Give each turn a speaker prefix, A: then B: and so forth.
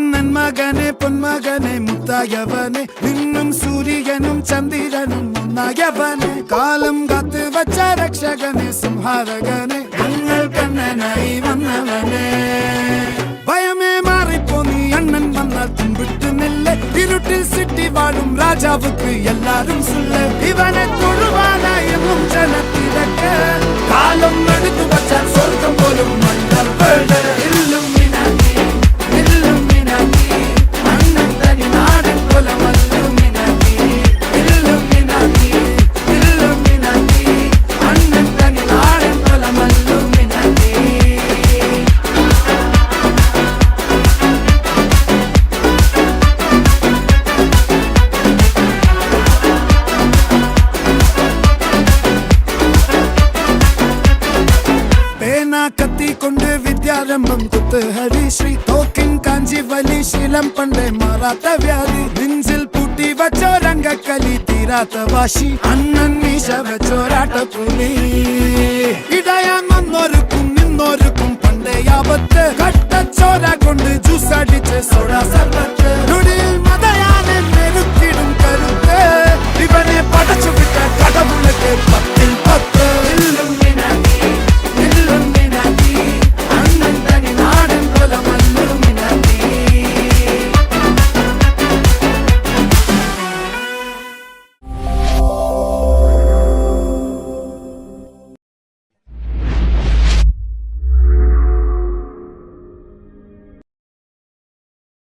A: നന്മകനെ പൊന്മകനെ മുത്തായവനെ നിന്നും സൂര്യനും ചന്ദ്രനും ഒന്നായവനെ കാലം കാത്ത് വച്ച രക്ഷകനെ സംഹാരകനെ ഞങ്ങൾ കണ്ണനായി വന്നവനെ ഭയമേ മാറിപ്പോ നീ അണ്ണൻ വന്നാൽ തുമ്പിട്ട് നില്ല ഇരുട്ടിൽ സിറ്റി വാഴും രാജാവുക്ക് എല്ലാരും സുല്ല ഇവനെ തൊഴുവാനായി എന്നും ജനത്തിരക്ക് കാലം എടുത്തു വച്ചാൽ സ്വർഗം പോലും മണ്ണൽ വീട് കത്തിക്കൊണ്ട് വിദ്യാരംഭം കുത്ത് ഹരിശ്രീ തോക്കിൻ കാഞ്ചി വലി ശീലം പണ്ടേ മാറാത്ത വ്യാധി നെഞ്ചിൽ പൂട്ടി വച്ചോരംഗക്കലി തീരാത്ത വാശി അണ്ണൻ മീശ വെച്ചോരാട്ടപ്പുലി ഇടയാൻ വന്നോർക്കും നിന്നോർക്കും പണ്ടേ ആപത്ത് കട്ടച്ചോര കൊണ്ട് ജ്യൂസ് അടിച്ച് സോഡ സർബത്ത്